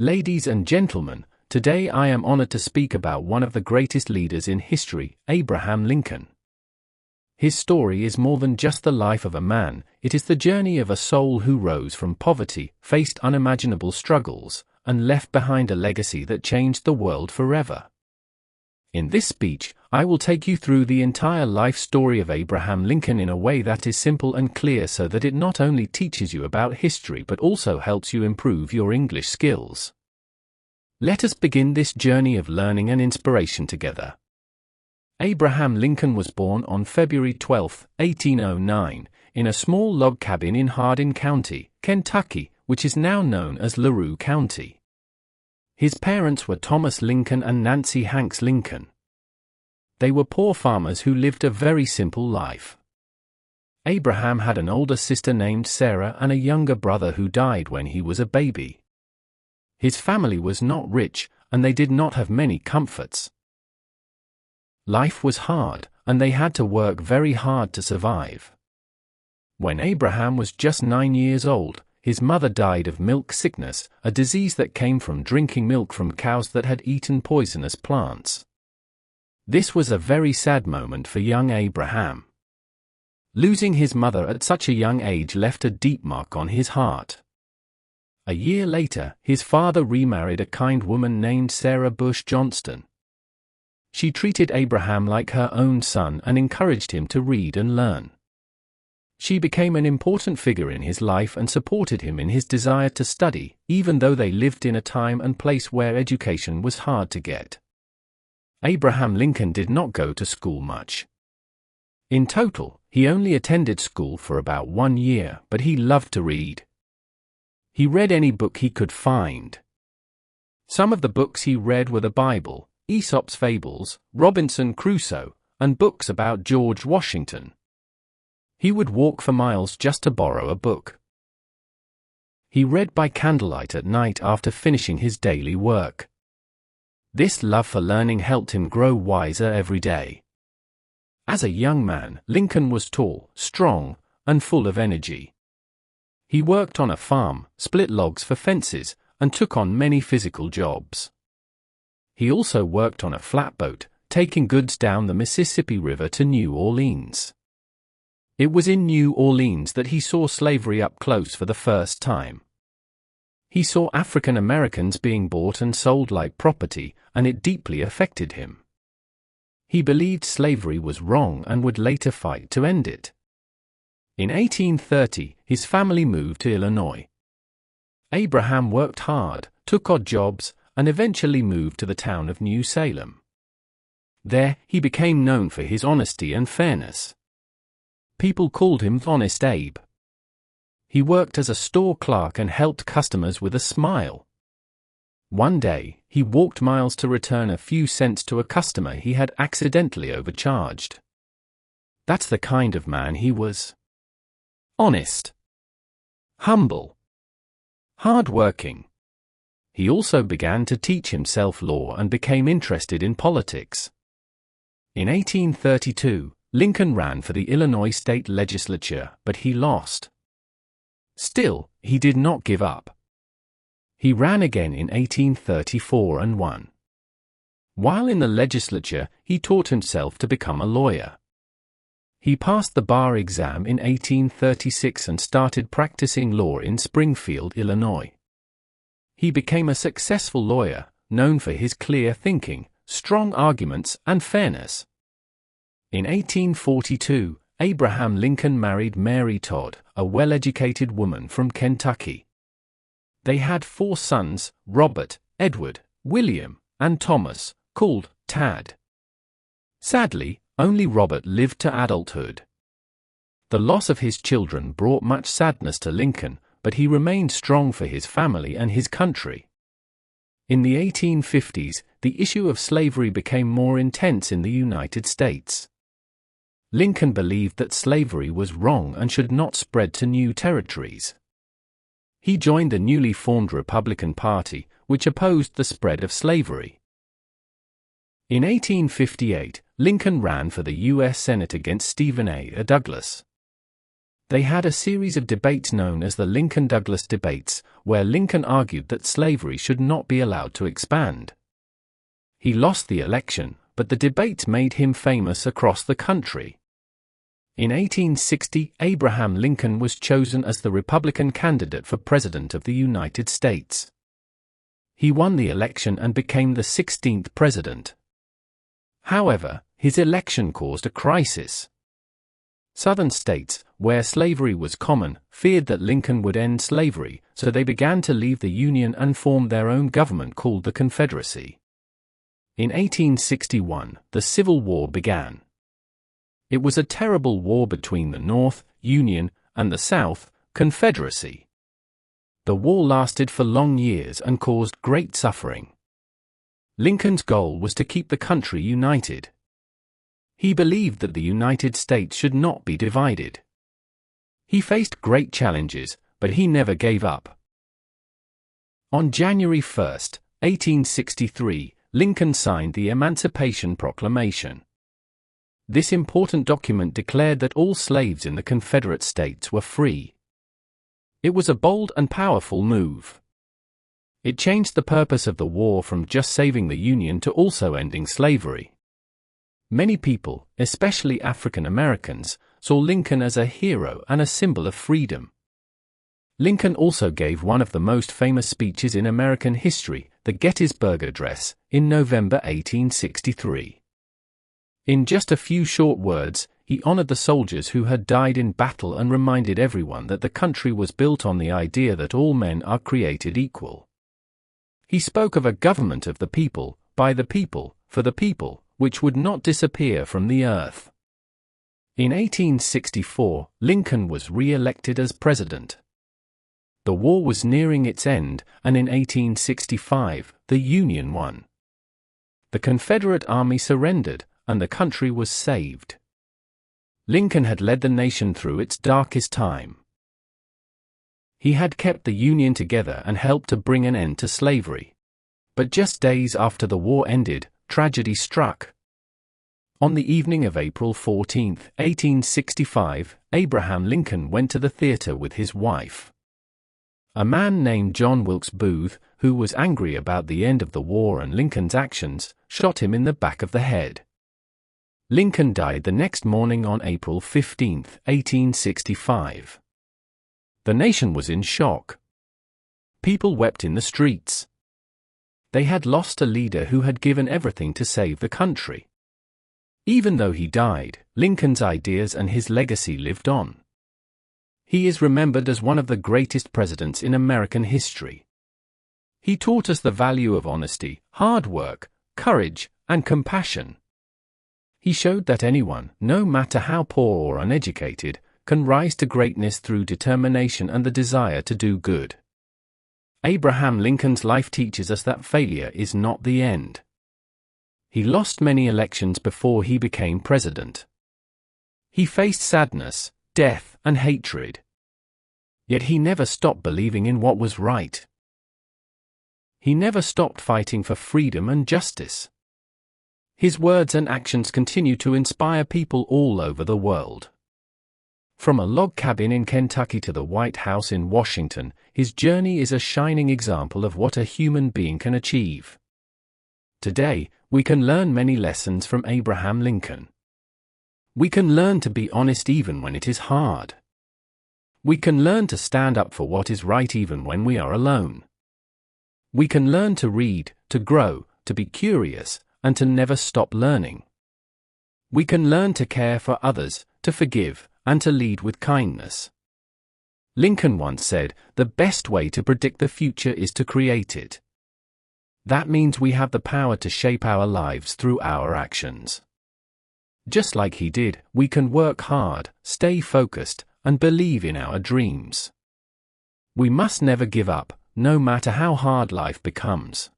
Ladies and gentlemen, today I am honored to speak about one of the greatest leaders in history, Abraham Lincoln. His story is more than just the life of a man, it is the journey of a soul who rose from poverty, faced unimaginable struggles, and left behind a legacy that changed the world forever. In this speech, I will take you through the entire life story of Abraham Lincoln in a way that is simple and clear so that it not only teaches you about history but also helps you improve your English skills. Let us begin this journey of learning and inspiration together. Abraham Lincoln was born on February 12, 1809, in a small log cabin in Hardin County, Kentucky, which is now known as LaRue County. His parents were Thomas Lincoln and Nancy Hanks Lincoln. They were poor farmers who lived a very simple life. Abraham had an older sister named Sarah and a younger brother who died when he was a baby. His family was not rich, and they did not have many comforts. Life was hard, and they had to work very hard to survive. When Abraham was just 9 years old, his mother died of milk sickness, a disease that came from drinking milk from cows that had eaten poisonous plants. This was a very sad moment for young Abraham. Losing his mother at such a young age left a deep mark on his heart. A year later, his father remarried a kind woman named Sarah Bush Johnston. She treated Abraham like her own son and encouraged him to read and learn. She became an important figure in his life and supported him in his desire to study, even though they lived in a time and place where education was hard to get. Abraham Lincoln did not go to school much. In total, he only attended school for about 1 year, but he loved to read. He read any book he could find. Some of the books he read were the Bible, Aesop's Fables, Robinson Crusoe, and books about George Washington. He would walk for miles just to borrow a book. He read by candlelight at night after finishing his daily work. This love for learning helped him grow wiser every day. As a young man, Lincoln was tall, strong, and full of energy. He worked on a farm, split logs for fences, and took on many physical jobs. He also worked on a flatboat, taking goods down the Mississippi River to New Orleans. It was in New Orleans that he saw slavery up close for the first time. He saw African Americans being bought and sold like property, and it deeply affected him. He believed slavery was wrong and would later fight to end it. In 1830, his family moved to Illinois. Abraham worked hard, took odd jobs, and eventually moved to the town of New Salem. There, he became known for his honesty and fairness. People called him Honest Abe. He worked as a store clerk and helped customers with a smile. One day, he walked miles to return a few cents to a customer he had accidentally overcharged. That's the kind of man he was. Honest. Humble. Hard-working. He also began to teach himself law and became interested in politics. In 1832, Lincoln ran for the Illinois state legislature, but he lost. Still, he did not give up. He ran again in 1834 and won. While in the legislature, he taught himself to become a lawyer. He passed the bar exam in 1836 and started practicing law in Springfield, Illinois. He became a successful lawyer, known for his clear thinking, strong arguments, and fairness. In 1842, Abraham Lincoln married Mary Todd, a well-educated woman from Kentucky. They had 4 sons, Robert, Edward, William, and Thomas, called Tad. Sadly, only Robert lived to adulthood. The loss of his children brought much sadness to Lincoln, but he remained strong for his family and his country. In the 1850s, the issue of slavery became more intense in the United States. Lincoln believed that slavery was wrong and should not spread to new territories. He joined the newly formed Republican Party, which opposed the spread of slavery. In 1858, Lincoln ran for the U.S. Senate against Stephen A. Douglas. They had a series of debates known as the Lincoln-Douglas debates, where Lincoln argued that slavery should not be allowed to expand. He lost the election, but the debates made him famous across the country. In 1860, Abraham Lincoln was chosen as the Republican candidate for President of the United States. He won the election and became the 16th president. However, his election caused a crisis. Southern states, where slavery was common, feared that Lincoln would end slavery, so they began to leave the Union and form their own government called the Confederacy. In 1861, the Civil War began. It was a terrible war between the North, Union, and the South, Confederacy. The war lasted for long years and caused great suffering. Lincoln's goal was to keep the country united. He believed that the United States should not be divided. He faced great challenges, but he never gave up. On January 1, 1863, Lincoln signed the Emancipation Proclamation. This important document declared that all slaves in the Confederate States were free. It was a bold and powerful move. It changed the purpose of the war from just saving the Union to also ending slavery. Many people, especially African Americans, saw Lincoln as a hero and a symbol of freedom. Lincoln also gave one of the most famous speeches in American history, the Gettysburg Address, in November 1863. In just a few short words, he honored the soldiers who had died in battle and reminded everyone that the country was built on the idea that all men are created equal. He spoke of a government of the people, by the people, for the people, which would not disappear from the earth. In 1864, Lincoln was re-elected as president. The war was nearing its end, and in 1865, the Union won. The Confederate Army surrendered, and the country was saved. Lincoln had led the nation through its darkest time. He had kept the Union together and helped to bring an end to slavery. But just days after the war ended, tragedy struck. On the evening of April 14, 1865, Abraham Lincoln went to the theater with his wife. A man named John Wilkes Booth, who was angry about the end of the war and Lincoln's actions, shot him in the back of the head. Lincoln died the next morning on April 15, 1865. The nation was in shock. People wept in the streets. They had lost a leader who had given everything to save the country. Even though he died, Lincoln's ideas and his legacy lived on. He is remembered as one of the greatest presidents in American history. He taught us the value of honesty, hard work, courage, and compassion. He showed that anyone, no matter how poor or uneducated, can rise to greatness through determination and the desire to do good. Abraham Lincoln's life teaches us that failure is not the end. He lost many elections before he became president. He faced sadness, death, and hatred. Yet he never stopped believing in what was right. He never stopped fighting for freedom and justice. His words and actions continue to inspire people all over the world. From a log cabin in Kentucky to the White House in Washington, his journey is a shining example of what a human being can achieve. Today, we can learn many lessons from Abraham Lincoln. We can learn to be honest even when it is hard. We can learn to stand up for what is right even when we are alone. We can learn to read, to grow, to be curious, and to never stop learning. We can learn to care for others, to forgive, and to lead with kindness. Lincoln once said, "The best way to predict the future is to create it." That means we have the power to shape our lives through our actions. Just like he did, we can work hard, stay focused, and believe in our dreams. We must never give up, no matter how hard life becomes.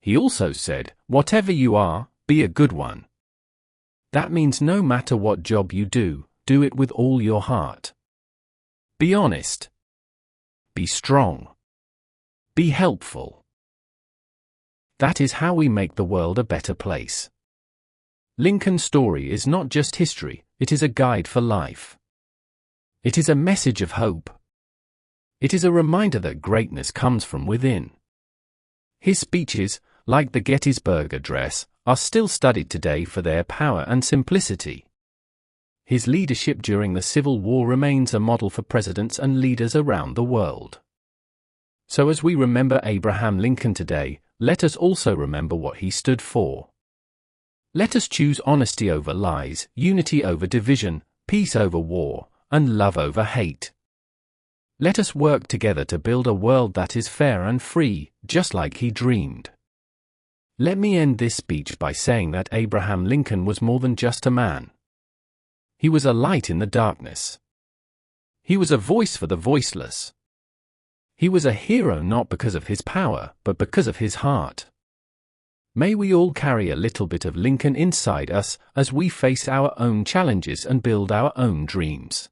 He also said, "Whatever you are, be a good one." That means no matter what job you do it with all your heart. Be honest. Be strong. Be helpful. That is how we make the world a better place. Lincoln's story is not just history, it is a guide for life. It is a message of hope. It is a reminder that greatness comes from within. His speeches, like the Gettysburg Address, are still studied today for their power and simplicity. His leadership during the Civil War remains a model for presidents and leaders around the world. So as we remember Abraham Lincoln today, let us also remember what he stood for. Let us choose honesty over lies, unity over division, peace over war, and love over hate. Let us work together to build a world that is fair and free, just like he dreamed. Let me end this speech by saying that Abraham Lincoln was more than just a man. He was a light in the darkness. He was a voice for the voiceless. He was a hero not because of his power, but because of his heart. May we all carry a little bit of Lincoln inside us as we face our own challenges and build our own dreams.